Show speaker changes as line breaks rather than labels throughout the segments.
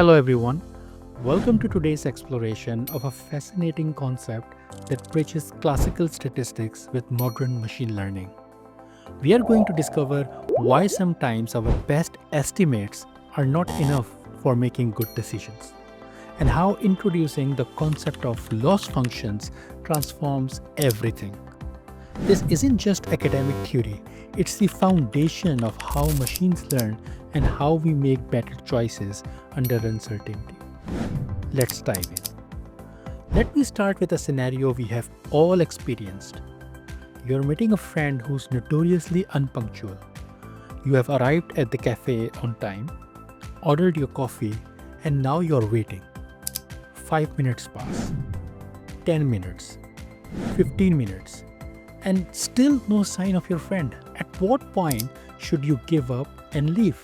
Hello everyone, welcome to today's exploration of a fascinating concept that bridges classical statistics with modern machine learning. We are going to discover why sometimes our best estimates are not enough for making good decisions, and how introducing the concept of loss functions transforms everything. This isn't just academic theory, it's the foundation of how machines learn and how we make better choices under uncertainty. Let's dive in. Let me start with a scenario we have all experienced. You're meeting a friend who's notoriously unpunctual. You have arrived at the cafe on time, ordered your coffee, and now you're waiting. 5 minutes pass, 10 minutes, 15 minutes, and still no sign of your friend. At what point should you give up and leave?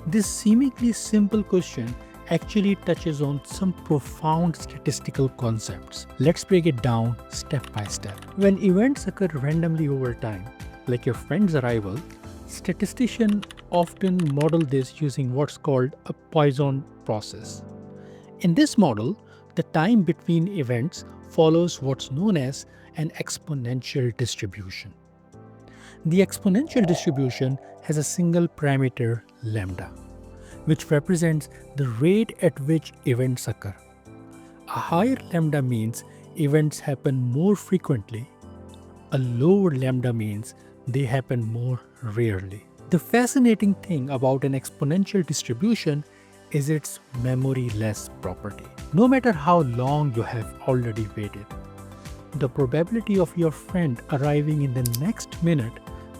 This seemingly simple question actually touches on some profound statistical concepts. Let's break it down step by step. When events occur randomly over time, like your friend's arrival, statisticians often model this using what's called a Poisson process. In this model, the time between events follows what's known as an exponential distribution. The exponential distribution has a single parameter lambda, which represents the rate at which events occur. A higher lambda means events happen more frequently. A lower lambda means they happen more rarely. The fascinating thing about an exponential distribution is its memory-less property. No matter how long you have already waited, the probability of your friend arriving in the next minute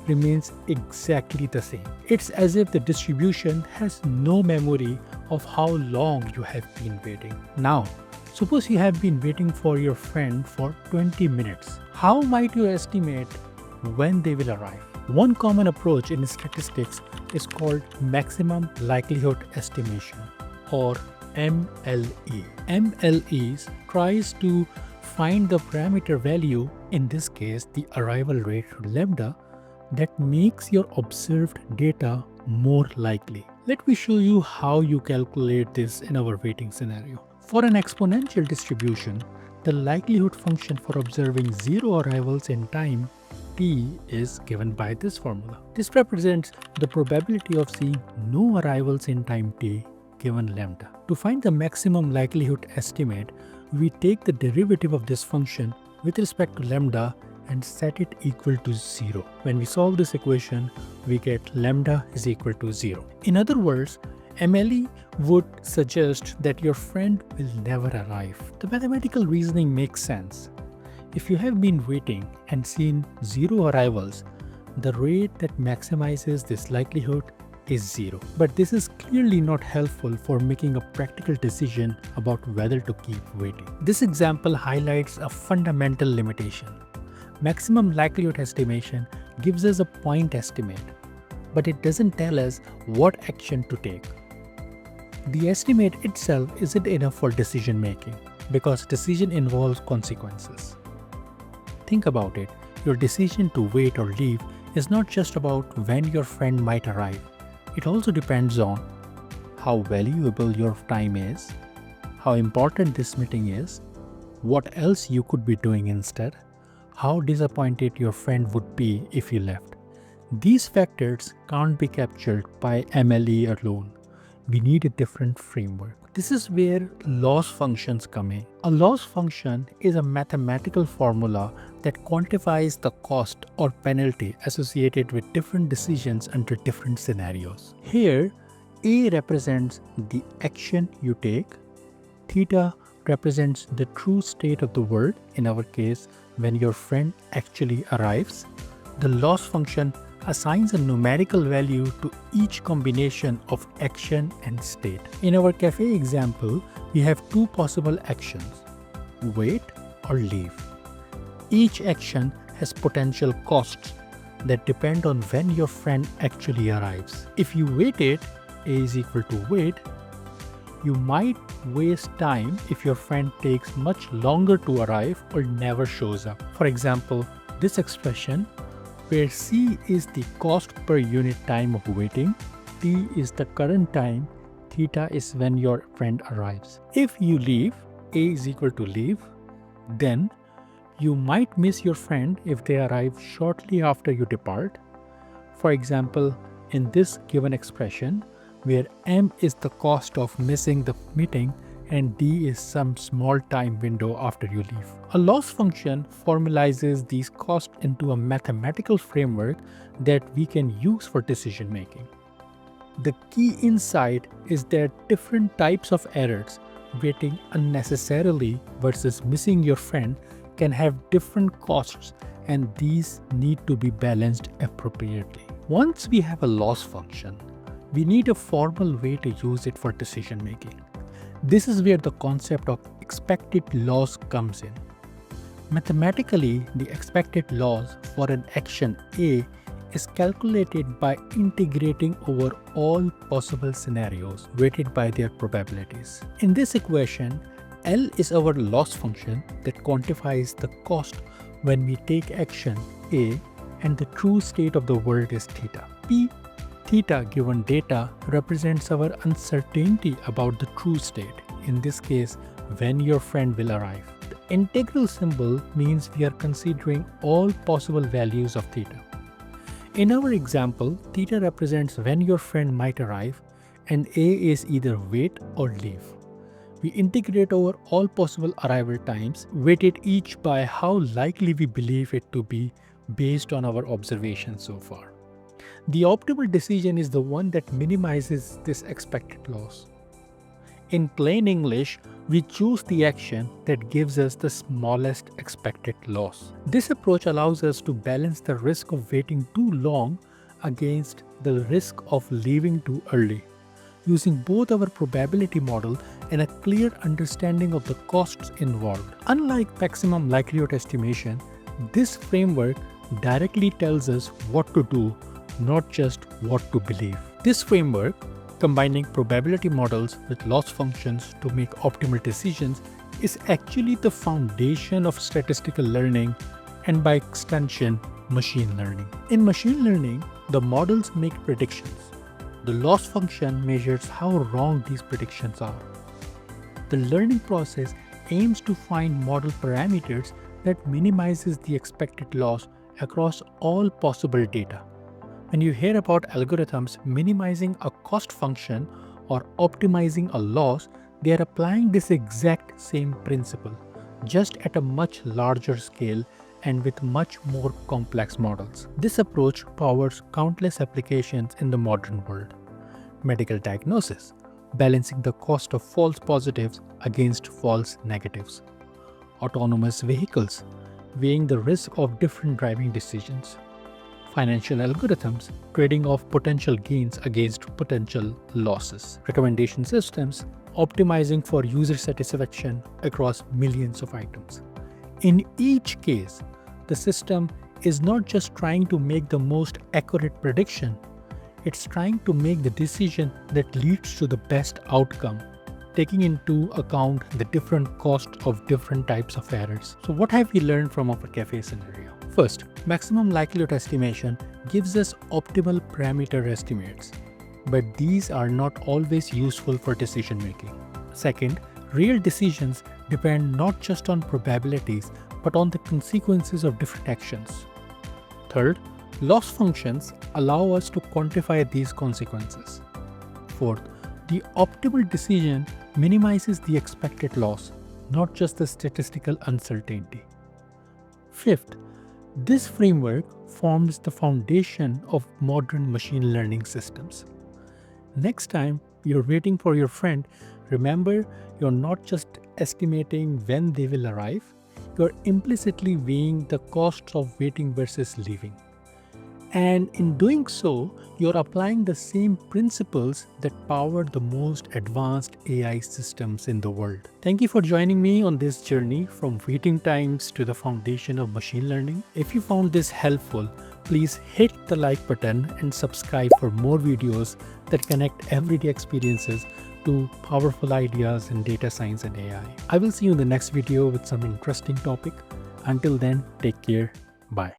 remains exactly the same. It's as if the distribution has no memory of how long you have been waiting. Now, suppose you have been waiting for your friend for 20 minutes. How might you estimate when they will arrive? One common approach in statistics is called maximum likelihood estimation, or MLE. MLE tries to find the parameter value, in this case the arrival rate lambda, that makes your observed data more likely. Let me show you how you calculate this in our waiting scenario. For an exponential distribution, the likelihood function for observing 0 arrivals in time t is given by this formula. This represents the probability of seeing no arrivals in time t given lambda. To find the maximum likelihood estimate, we take the derivative of this function with respect to lambda and set it equal to 0. When we solve this equation, we get lambda is equal to 0. In other words, MLE would suggest that your friend will never arrive. The mathematical reasoning makes sense. If you have been waiting and seen 0 arrivals, the rate that maximizes this likelihood is 0. But this is clearly not helpful for making a practical decision about whether to keep waiting. This example highlights a fundamental limitation. Maximum likelihood estimation gives us a point estimate, but it doesn't tell us what action to take. The estimate itself isn't enough for decision making because decision involves consequences. Think about it. Your decision to wait or leave is not just about when your friend might arrive. It also depends on how valuable your time is, how important this meeting is, what else you could be doing instead, how disappointed your friend would be if you left. These factors can't be captured by MLE alone. We need a different framework. This is where loss functions come in. A loss function is a mathematical formula that quantifies the cost or penalty associated with different decisions under different scenarios. Here, A represents the action you take, theta represents the true state of the world, in our case, when your friend actually arrives. The loss function assigns a numerical value to each combination of action and state. In our cafe example, we have two possible actions: wait or leave. Each action has potential costs that depend on when your friend actually arrives. If you waited, A is equal to wait, you might waste time if your friend takes much longer to arrive or never shows up. For example, this expression, where C is the cost per unit time of waiting, T is the current time, theta is when your friend arrives. If you leave, A is equal to leave, then you might miss your friend if they arrive shortly after you depart. For example, in this given expression, where M is the cost of missing the meeting and D is some small time window after you leave. A loss function formalizes these costs into a mathematical framework that we can use for decision making. The key insight is that different types of errors, waiting unnecessarily versus missing your friend, can have different costs, and these need to be balanced appropriately. Once we have a loss function, we need a formal way to use it for decision making. This is where the concept of expected loss comes in. Mathematically, the expected loss for an action A is calculated by integrating over all possible scenarios weighted by their probabilities. In this equation, L is our loss function that quantifies the cost when we take action A, and the true state of the world is theta. P, theta given data, represents our uncertainty about the true state, in this case when your friend will arrive. The integral symbol means we are considering all possible values of theta. In our example, theta represents when your friend might arrive, and A is either wait or leave. We integrate over all possible arrival times, weighted each by how likely we believe it to be based on our observations so far. The optimal decision is the one that minimizes this expected loss. In plain English, we choose the action that gives us the smallest expected loss. This approach allows us to balance the risk of waiting too long against the risk of leaving too early, using both our probability model and a clear understanding of the costs involved. Unlike maximum likelihood estimation, this framework directly tells us what to do, not just what to believe. This framework, combining probability models with loss functions to make optimal decisions, is actually the foundation of statistical learning and, by extension, machine learning. In machine learning, the models make predictions. The loss function measures how wrong these predictions are. The learning process aims to find model parameters that minimizes the expected loss across all possible data. When you hear about algorithms minimizing a cost function or optimizing a loss, they are applying this exact same principle, just at a much larger scale and with much more complex models. This approach powers countless applications in the modern world. Medical diagnosis, balancing the cost of false positives against false negatives. Autonomous vehicles, weighing the risk of different driving decisions. Financial algorithms, trading off potential gains against potential losses. Recommendation systems, optimizing for user satisfaction across millions of items. In each case, the system is not just trying to make the most accurate prediction, it's trying to make the decision that leads to the best outcome, taking into account the different costs of different types of errors. So what have we learned from our cafe scenario? First, maximum likelihood estimation gives us optimal parameter estimates, but these are not always useful for decision making. Second, real decisions depend not just on probabilities, but on the consequences of different actions. Third, loss functions allow us to quantify these consequences. Fourth, the optimal decision minimizes the expected loss, not just the statistical uncertainty. Fifth, this framework forms the foundation of modern machine learning systems. Next time you're waiting for your friend, remember you're not just estimating when they will arrive, you're implicitly weighing the costs of waiting versus leaving. And in doing so, you're applying the same principles that power the most advanced AI systems in the world. Thank you for joining me on this journey from waiting times to the foundation of machine learning. If you found this helpful, please hit the like button and subscribe for more videos that connect everyday experiences to powerful ideas in data science and AI. I will see you in the next video with some interesting topic. Until then, take care. Bye.